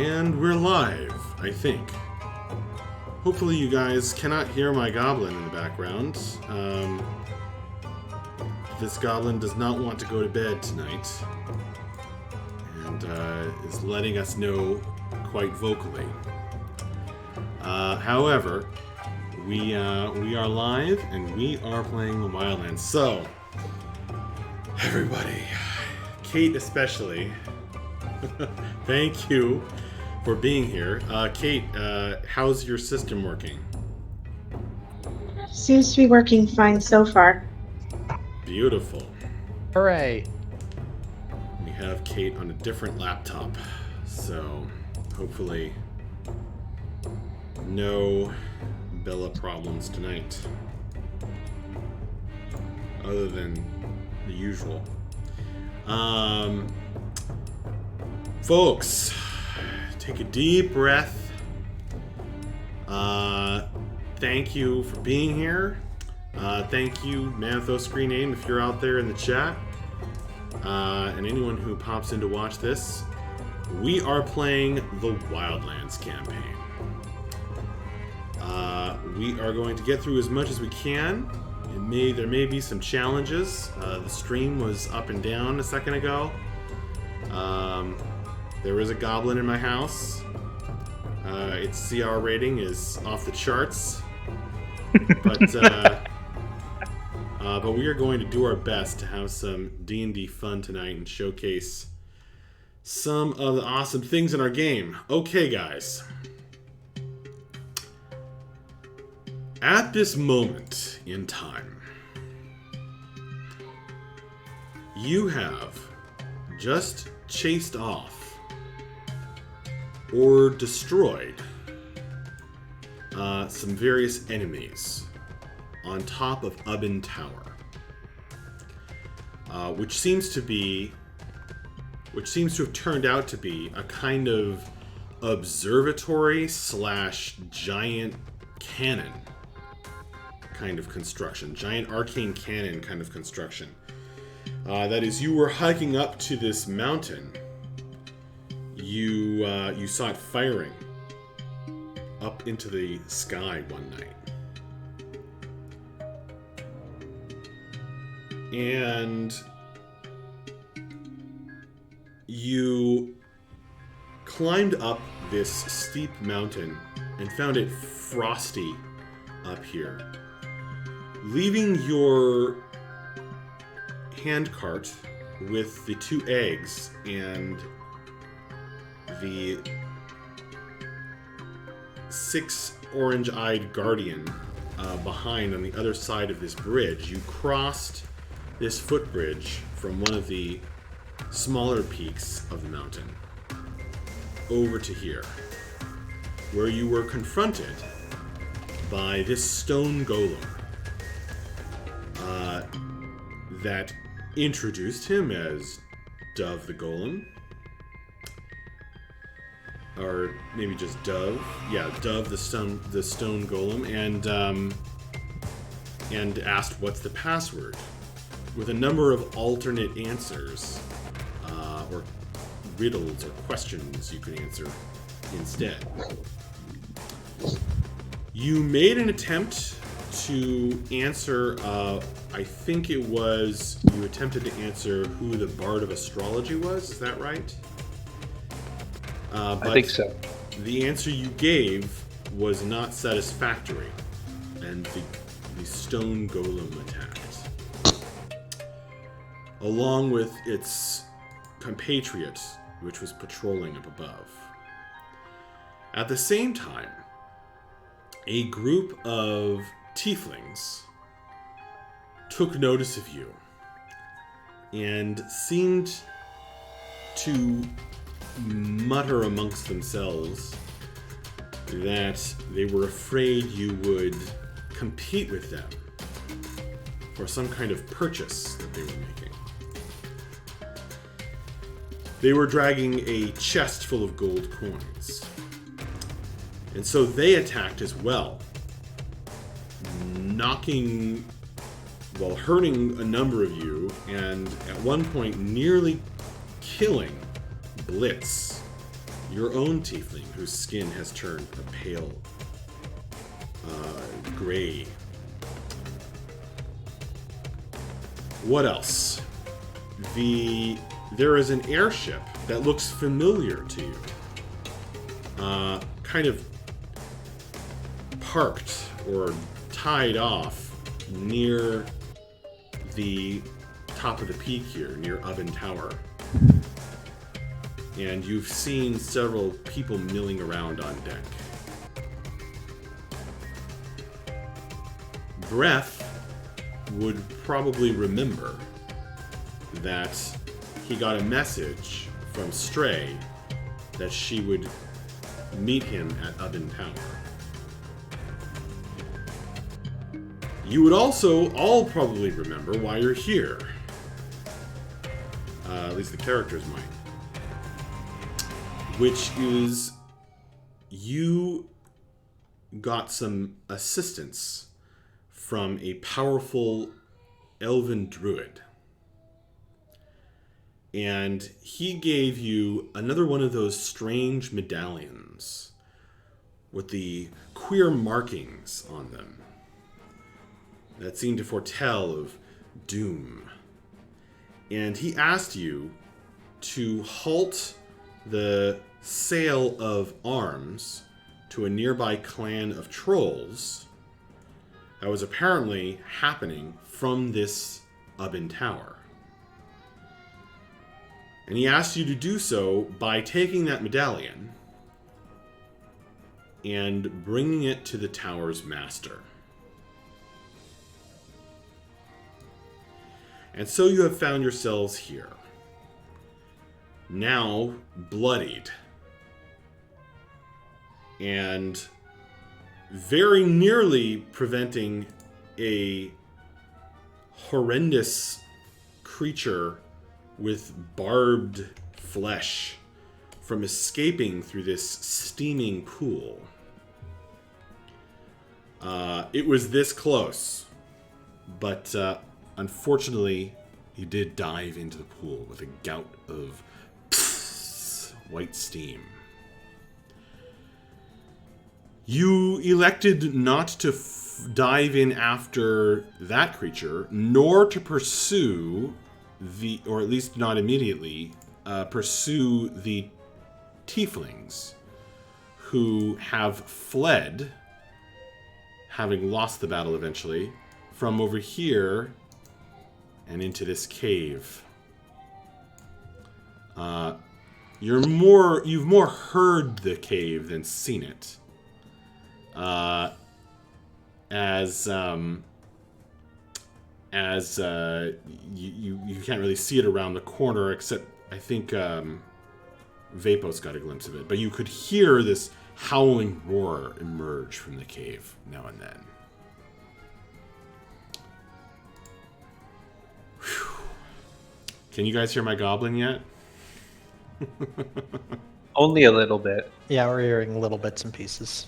And we're live, I think. Hopefully you guys cannot hear my goblin in the background. This goblin does not want to go to bed tonight. And is letting us know quite vocally. However, we are live and we are playing Wildlands. So, everybody, Kate especially, thank you for being here. Kate, how's your system working? Seems to be working fine so far. Beautiful. Hooray. We have Kate on a different laptop, so hopefully no Bella problems tonight. Other than the usual. Folks, take a deep breath. Thank you for being here. Thank you, Manthos Screen Name, if you're out there in the chat. And anyone who pops in to watch this. We are playing the Wildlands campaign. We are going to get through as much as we can. There may be some challenges. The stream was up and down a second ago. There is a goblin in my house. Its CR rating is off the charts. But we are going to do our best to have some D&D fun tonight and showcase some of the awesome things in our game. Okay, guys. At this moment in time, you have just chased off or destroyed some various enemies on top of Ubin Tower, which seems to have turned out to be a kind of observatory / giant cannon kind of construction, giant arcane cannon kind of construction. That is, you were hiking up to this mountain. You saw it firing up into the sky one night. And you climbed up this steep mountain and found it frosty up here. Leaving your handcart with the 2 eggs and the 6 orange-eyed guardian behind on the other side of this bridge, you crossed this footbridge from one of the smaller peaks of the mountain over to here, where you were confronted by this stone golem that introduced him as Dove the Golem. Or maybe just Dove. Yeah, Dove the stone golem, and asked what's the password, with a number of alternate answers, or riddles or questions you could answer instead. You made an attempt to answer, I think it was, you attempted to answer who the Bard of Astrology was, is that right? But I think so. The answer you gave was not satisfactory, and the stone golem attacked, along with its compatriot, which was patrolling up above. At the same time, a group of tieflings took notice of you and seemed to mutter amongst themselves that they were afraid you would compete with them for some kind of purchase that they were making. They were dragging a chest full of gold coins. And so they attacked as well, hurting a number of you, and at one point nearly killing Blitz, your own tiefling, whose skin has turned a pale gray. What else? There is an airship that looks familiar to you. Kind of parked or tied off near the top of the peak here, near Oven Tower. And you've seen several people milling around on deck. Breath would probably remember that he got a message from Stray that she would meet him at Oven Tower. You would also all probably remember why you're here. At least the characters might. Which is, you got some assistance from a powerful elven druid. And he gave you another one of those strange medallions with the queer markings on them that seem to foretell of doom. And he asked you to halt the sale of arms to a nearby clan of trolls that was apparently happening from this Oven Tower. And he asked you to do so by taking that medallion and bringing it to the tower's master. And so you have found yourselves here, now bloodied, and very nearly preventing a horrendous creature with barbed flesh from escaping through this steaming pool. It was this close, but unfortunately, he did dive into the pool with a gout of white steam. You elected not to dive in after that creature, nor to pursue or at least not immediately, pursue the tieflings who have fled, having lost the battle eventually, from over here and into this cave. You've more heard the cave than seen it. You can't really see it around the corner, except I think Vapos got a glimpse of it. But you could hear this howling roar emerge from the cave now and then. Whew. Can you guys hear my goblin yet? Only a little bit. Yeah, we're hearing little bits and pieces.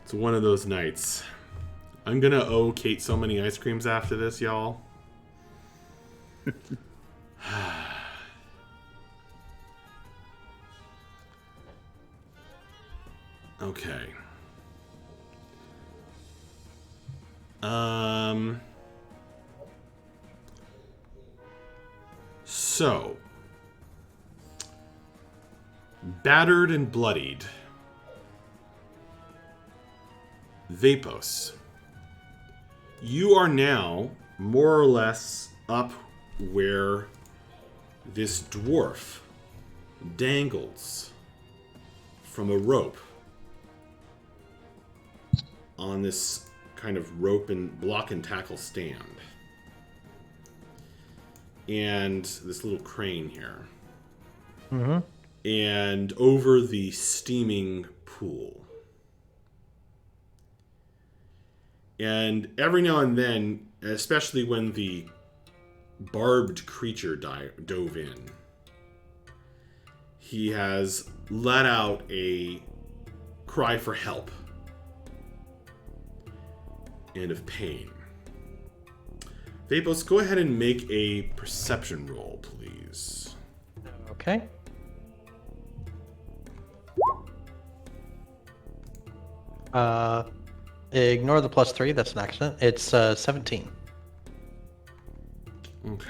It's one of those nights. I'm gonna owe Kate so many ice creams after this, y'all. Okay. So, battered and bloodied, Vapos, you are now more or less up where this dwarf dangles from a rope on this kind of rope and block and tackle stand. And this little crane here. Mm-hmm. And over the steaming pool. And every now and then, especially when the barbed creature dove in, he has let out a cry for help and of pain. Vapos, go ahead and make a perception roll, please. Okay. Ignore the +3. That's an accident. It's 17. Okay.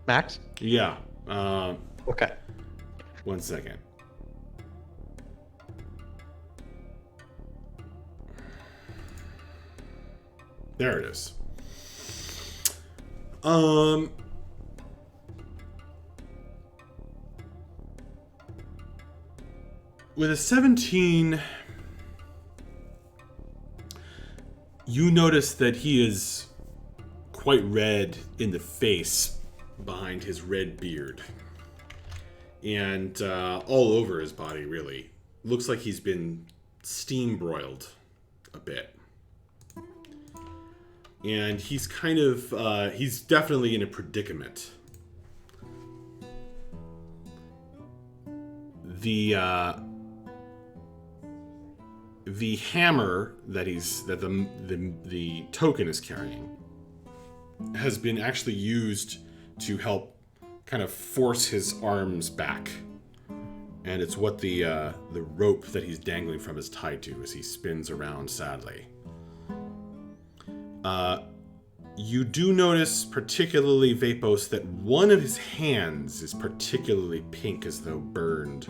Max? Yeah. Okay. 1 second. There it is. With a 17, you notice that he is quite red in the face behind his red beard. And all over his body, really. Looks like he's been steam broiled a bit. And he's kind of, he's definitely in a predicament. The hammer that the token is carrying has been actually used to help kind of force his arms back, and it's what the rope that he's dangling from is tied to as he spins around sadly. You do notice, particularly Vapos, that one of his hands is particularly pink as though burned.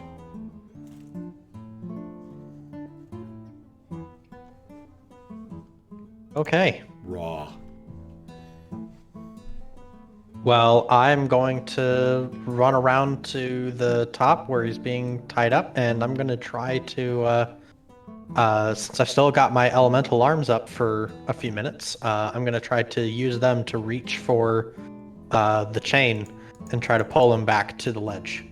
Okay. Raw. Well, I'm going to run around to the top where he's being tied up, and I'm going to try to, since I've still got my elemental arms up for a few minutes, I'm going to try to use them to reach for the chain and try to pull him back to the ledge.